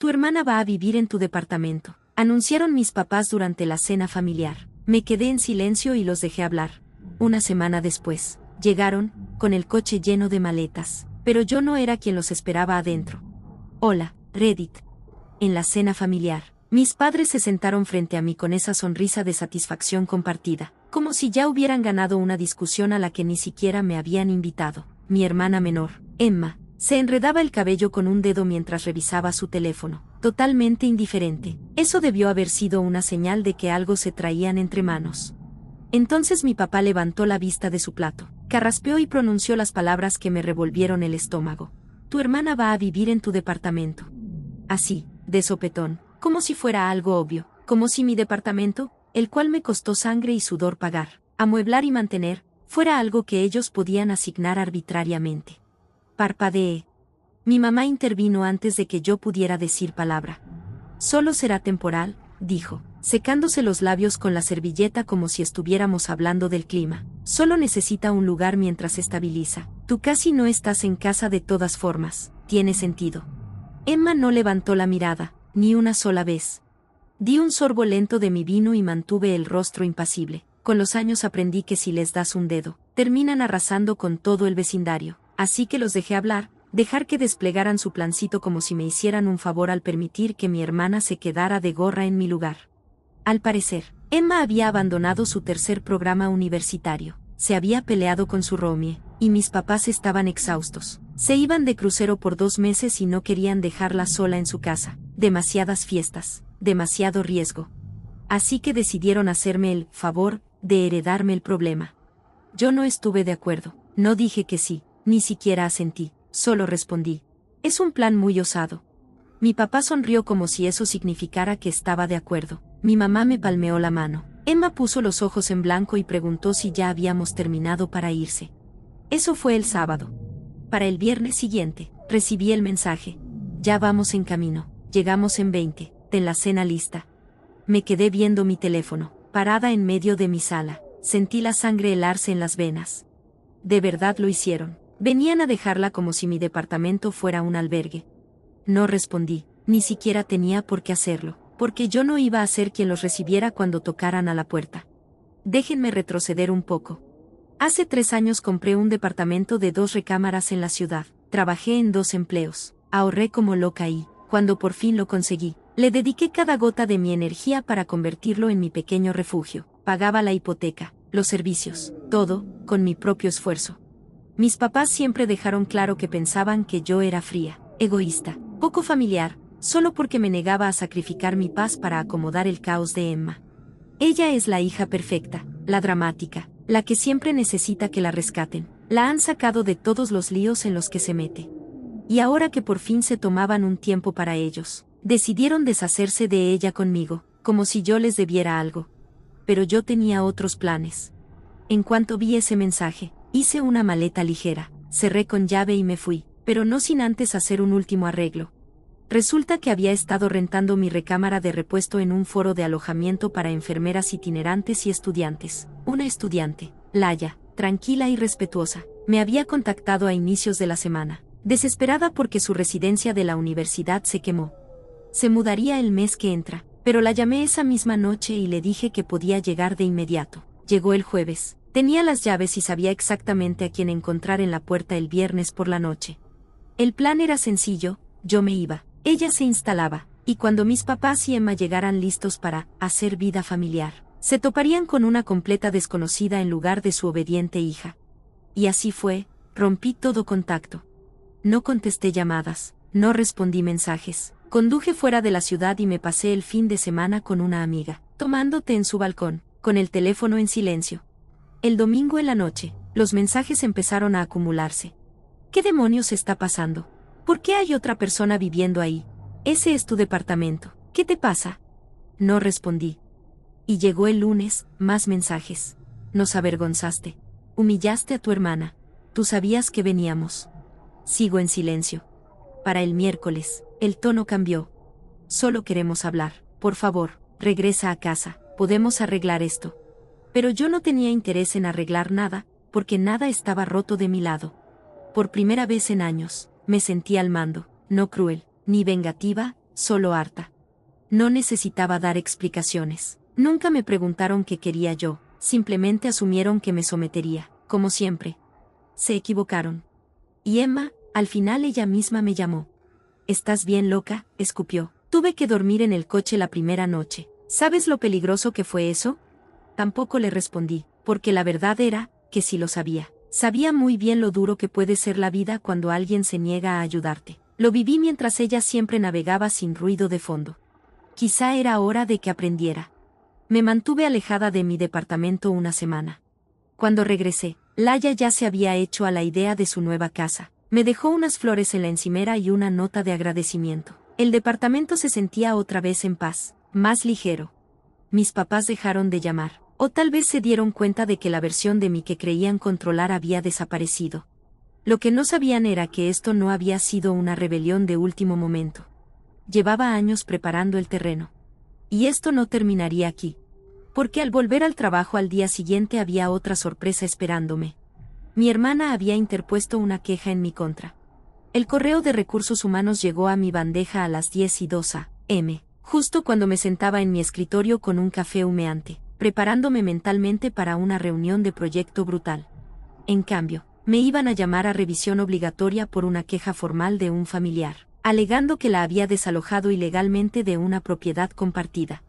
Tu hermana va a vivir en tu departamento, anunciaron mis papás durante la cena familiar. Me quedé en silencio y los dejé hablar. Una semana después, llegaron, con el coche lleno de maletas, pero yo no era quien los esperaba adentro. Hola, Reddit. En la cena familiar, mis padres se sentaron frente a mí con esa sonrisa de satisfacción compartida, como si ya hubieran ganado una discusión a la que ni siquiera me habían invitado. Mi hermana menor, Emma, se enredaba el cabello con un dedo mientras revisaba su teléfono, totalmente indiferente. Eso debió haber sido una señal de que algo se traían entre manos. Entonces mi papá levantó la vista de su plato, carraspeó y pronunció las palabras que me revolvieron el estómago. Tu hermana va a vivir en tu departamento. Así, de sopetón, como si fuera algo obvio, como si mi departamento, el cual me costó sangre y sudor pagar, amueblar y mantener, fuera algo que ellos podían asignar arbitrariamente. Parpadeé. Mi mamá intervino antes de que yo pudiera decir palabra. Solo será temporal, dijo, secándose los labios con la servilleta como si estuviéramos hablando del clima. Solo necesita un lugar mientras se estabiliza. Tú casi no estás en casa de todas formas. Tiene sentido. Emma no levantó la mirada, ni una sola vez. Di un sorbo lento de mi vino y mantuve el rostro impasible. Con los años aprendí que si les das un dedo, terminan arrasando con todo el vecindario. Así que los dejé hablar, dejar que desplegaran su plancito como si me hicieran un favor al permitir que mi hermana se quedara de gorra en mi lugar. Al parecer, Emma había abandonado su tercer programa universitario, se había peleado con su roomie, y mis papás estaban exhaustos. Se iban de crucero por 2 meses y no querían dejarla sola en su casa. Demasiadas fiestas, demasiado riesgo. Así que decidieron hacerme el favor de heredarme el problema. Yo no estuve de acuerdo, no dije que sí, ni siquiera asentí, solo respondí. Es un plan muy osado. Mi papá sonrió como si eso significara que estaba de acuerdo. Mi mamá me palmeó la mano. Emma puso los ojos en blanco y preguntó si ya habíamos terminado para irse. Eso fue el sábado. Para el viernes siguiente, recibí el mensaje. Ya vamos en camino, llegamos en 20, ten la cena lista. Me quedé viendo mi teléfono, parada en medio de mi sala. Sentí la sangre helarse en las venas. De verdad lo hicieron. Venían a dejarla como si mi departamento fuera un albergue. No respondí, ni siquiera tenía por qué hacerlo, porque yo no iba a ser quien los recibiera cuando tocaran a la puerta. Déjenme retroceder un poco. Hace 3 años compré un departamento de 2 recámaras en la ciudad, trabajé en 2 empleos, ahorré como loca y, cuando por fin lo conseguí, le dediqué cada gota de mi energía para convertirlo en mi pequeño refugio. Pagaba la hipoteca, los servicios, todo, con mi propio esfuerzo. Mis papás siempre dejaron claro que pensaban que yo era fría, egoísta, poco familiar, solo porque me negaba a sacrificar mi paz para acomodar el caos de Emma. Ella es la hija perfecta, la dramática, la que siempre necesita que la rescaten. La han sacado de todos los líos en los que se mete. Y ahora que por fin se tomaban un tiempo para ellos, decidieron deshacerse de ella conmigo, como si yo les debiera algo. Pero yo tenía otros planes. En cuanto vi ese mensaje, hice una maleta ligera, cerré con llave y me fui, pero no sin antes hacer un último arreglo. Resulta que había estado rentando mi recámara de repuesto en un foro de alojamiento para enfermeras itinerantes y estudiantes. Una estudiante, Laia, tranquila y respetuosa, me había contactado a inicios de la semana, desesperada porque su residencia de la universidad se quemó. Se mudaría el mes que entra, pero la llamé esa misma noche y le dije que podía llegar de inmediato. Llegó el jueves. Tenía las llaves y sabía exactamente a quién encontrar en la puerta el viernes por la noche. El plan era sencillo, yo me iba, ella se instalaba, y cuando mis papás y Emma llegaran listos para hacer vida familiar, se toparían con una completa desconocida en lugar de su obediente hija. Y así fue, rompí todo contacto. No contesté llamadas, no respondí mensajes, conduje fuera de la ciudad y me pasé el fin de semana con una amiga, tomando té en su balcón, con el teléfono en silencio. El domingo en la noche, los mensajes empezaron a acumularse. ¿Qué demonios está pasando? ¿Por qué hay otra persona viviendo ahí? Ese es tu departamento. ¿Qué te pasa? No respondí. Y llegó el lunes, más mensajes. Nos avergonzaste. Humillaste a tu hermana. Tú sabías que veníamos. Sigo en silencio. Para el miércoles, el tono cambió. Solo queremos hablar. Por favor, regresa a casa. Podemos arreglar esto. Pero yo no tenía interés en arreglar nada, porque nada estaba roto de mi lado. Por primera vez en años, me sentí al mando, no cruel, ni vengativa, solo harta. No necesitaba dar explicaciones. Nunca me preguntaron qué quería yo, simplemente asumieron que me sometería, como siempre. Se equivocaron. Y Emma, al final ella misma me llamó. «¿Estás bien, loca?», escupió. «Tuve que dormir en el coche la primera noche. ¿Sabes lo peligroso que fue eso?». Tampoco le respondí, porque la verdad era que sí lo sabía. Sabía muy bien lo duro que puede ser la vida cuando alguien se niega a ayudarte. Lo viví mientras ella siempre navegaba sin ruido de fondo. Quizá era hora de que aprendiera. Me mantuve alejada de mi departamento una semana. Cuando regresé, Laia ya se había hecho a la idea de su nueva casa. Me dejó unas flores en la encimera y una nota de agradecimiento. El departamento se sentía otra vez en paz, más ligero. Mis papás dejaron de llamar, o tal vez se dieron cuenta de que la versión de mí que creían controlar había desaparecido. Lo que no sabían era que esto no había sido una rebelión de último momento. Llevaba años preparando el terreno. Y esto no terminaría aquí. Porque al volver al trabajo al día siguiente había otra sorpresa esperándome. Mi hermana había interpuesto una queja en mi contra. El correo de recursos humanos llegó a mi bandeja a las 10:02 a.m., justo cuando me sentaba en mi escritorio con un café humeante, preparándome mentalmente para una reunión de proyecto brutal. En cambio, me iban a llamar a revisión obligatoria por una queja formal de un familiar, alegando que la había desalojado ilegalmente de una propiedad compartida.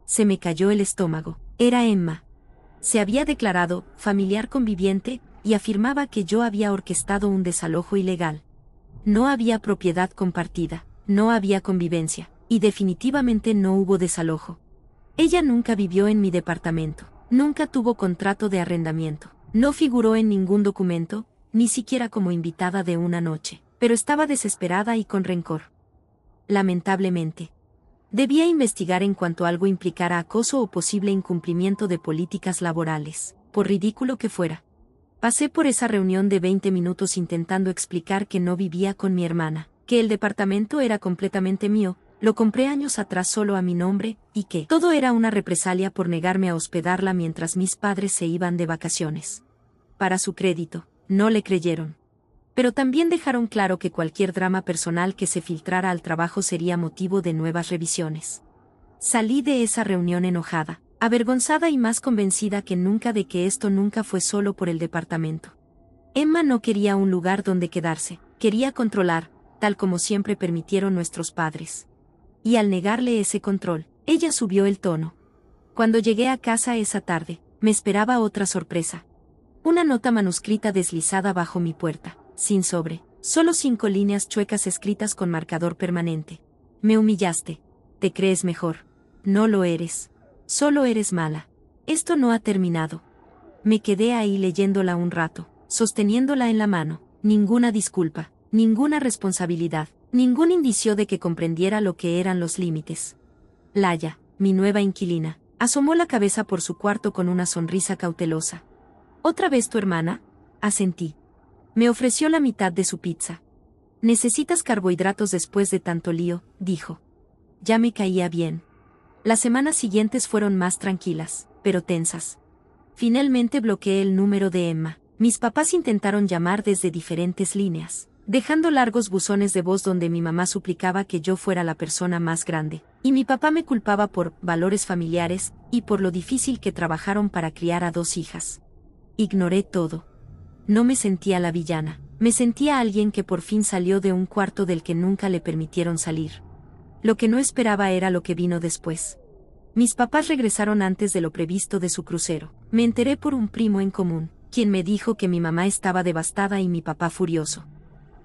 Se me cayó el estómago. Era Emma. Se había declarado familiar conviviente y afirmaba que yo había orquestado un desalojo ilegal. No había propiedad compartida, no había convivencia, y definitivamente no hubo desalojo. Ella nunca vivió en mi departamento, nunca tuvo contrato de arrendamiento, no figuró en ningún documento, ni siquiera como invitada de una noche, pero estaba desesperada y con rencor. Lamentablemente. Debía investigar en cuanto algo implicara acoso o posible incumplimiento de políticas laborales, por ridículo que fuera. Pasé por esa reunión de 20 minutos intentando explicar que no vivía con mi hermana, que el departamento era completamente mío, lo compré años atrás solo a mi nombre, y que todo era una represalia por negarme a hospedarla mientras mis padres se iban de vacaciones. Para su crédito, no le creyeron. Pero también dejaron claro que cualquier drama personal que se filtrara al trabajo sería motivo de nuevas revisiones. Salí de esa reunión enojada, avergonzada y más convencida que nunca de que esto nunca fue solo por el departamento. Emma no quería un lugar donde quedarse, quería controlar, tal como siempre permitieron nuestros padres. Y al negarle ese control, ella subió el tono. Cuando llegué a casa esa tarde, me esperaba otra sorpresa. Una nota manuscrita deslizada bajo mi puerta, sin sobre, solo 5 líneas chuecas escritas con marcador permanente. Me humillaste. Te crees mejor. No lo eres. Solo eres mala. Esto no ha terminado. Me quedé ahí leyéndola un rato, sosteniéndola en la mano. Ninguna disculpa, ninguna responsabilidad, ningún indicio de que comprendiera lo que eran los límites. Laia, mi nueva inquilina, asomó la cabeza por su cuarto con una sonrisa cautelosa. ¿Otra vez tu hermana? Asentí. Me ofreció la mitad de su pizza. Necesitas carbohidratos después de tanto lío, dijo. Ya me caía bien. Las semanas siguientes fueron más tranquilas, pero tensas. Finalmente bloqueé el número de Emma. Mis papás intentaron llamar desde diferentes líneas, dejando largos buzones de voz donde mi mamá suplicaba que yo fuera la persona más grande, y mi papá me culpaba por valores familiares y por lo difícil que trabajaron para criar a 2 hijas. Ignoré todo. No me sentía la villana, me sentía alguien que por fin salió de un cuarto del que nunca le permitieron salir. Lo que no esperaba era lo que vino después. Mis papás regresaron antes de lo previsto de su crucero. Me enteré por un primo en común, quien me dijo que mi mamá estaba devastada y mi papá furioso.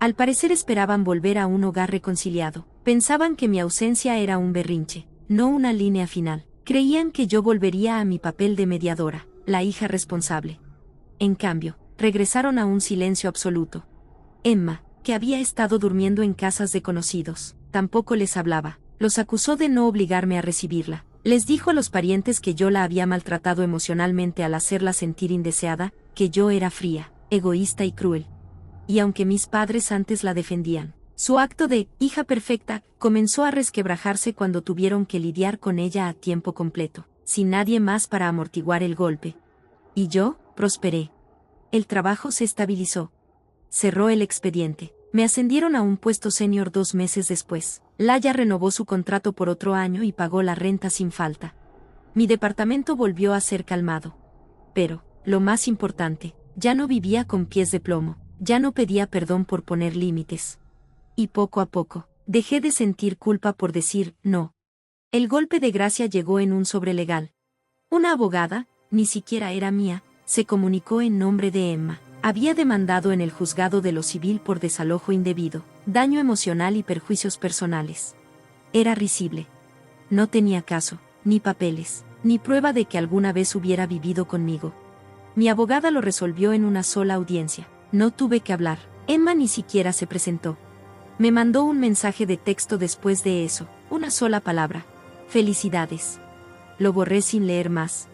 Al parecer esperaban volver a un hogar reconciliado. Pensaban que mi ausencia era un berrinche, no una línea final. Creían que yo volvería a mi papel de mediadora, la hija responsable. En cambio, regresaron a un silencio absoluto. Emma, que había estado durmiendo en casas de conocidos, tampoco les hablaba. Los acusó de no obligarme a recibirla. Les dijo a los parientes que yo la había maltratado emocionalmente al hacerla sentir indeseada, que yo era fría, egoísta y cruel. Y aunque mis padres antes la defendían, su acto de hija perfecta comenzó a resquebrajarse cuando tuvieron que lidiar con ella a tiempo completo, sin nadie más para amortiguar el golpe. Y yo, prosperé. El trabajo se estabilizó. Cerró el expediente. Me ascendieron a un puesto senior 2 meses después. Laya renovó su contrato por otro año y pagó la renta sin falta. Mi departamento volvió a ser calmado. Pero, lo más importante, ya no vivía con pies de plomo, ya no pedía perdón por poner límites. Y poco a poco, dejé de sentir culpa por decir no. El golpe de gracia llegó en un sobre legal. Una abogada, ni siquiera era mía, se comunicó en nombre de Emma. Había demandado en el juzgado de lo civil por desalojo indebido, daño emocional y perjuicios personales. Era risible. No tenía caso, ni papeles, ni prueba de que alguna vez hubiera vivido conmigo. Mi abogada lo resolvió en una sola audiencia. No tuve que hablar. Emma ni siquiera se presentó. Me mandó un mensaje de texto después de eso, una sola palabra. Felicidades. Lo borré sin leer más.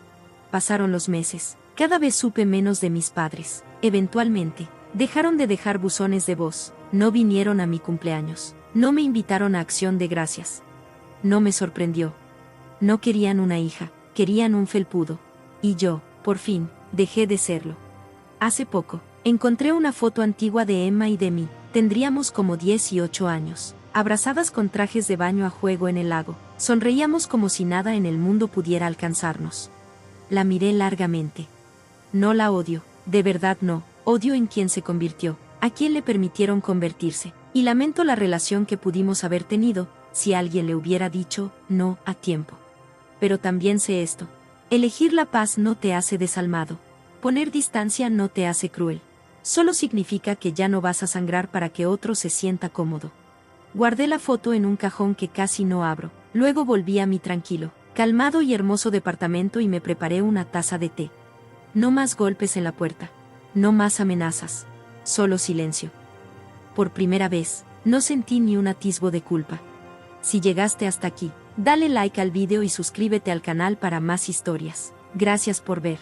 Pasaron los meses. Cada vez supe menos de mis padres. Eventualmente, dejaron de dejar buzones de voz. No vinieron a mi cumpleaños. No me invitaron a acción de gracias. No me sorprendió. No querían una hija, querían un felpudo. Y yo, por fin, dejé de serlo. Hace poco, encontré una foto antigua de Emma y de mí. Tendríamos como 10 y 8 años, abrazadas con trajes de baño a juego en el lago. Sonreíamos como si nada en el mundo pudiera alcanzarnos. La miré largamente. No la odio, de verdad no, odio en quien se convirtió, a quien le permitieron convertirse, y lamento la relación que pudimos haber tenido, si alguien le hubiera dicho no a tiempo. Pero también sé esto. Elegir la paz no te hace desalmado. Poner distancia no te hace cruel. Solo significa que ya no vas a sangrar para que otro se sienta cómodo. Guardé la foto en un cajón que casi no abro. Luego volví a mi tranquilo, calmado y hermoso departamento y me preparé una taza de té. No más golpes en la puerta. No más amenazas. Solo silencio. Por primera vez, no sentí ni un atisbo de culpa. Si llegaste hasta aquí, dale like al video y suscríbete al canal para más historias. Gracias por ver.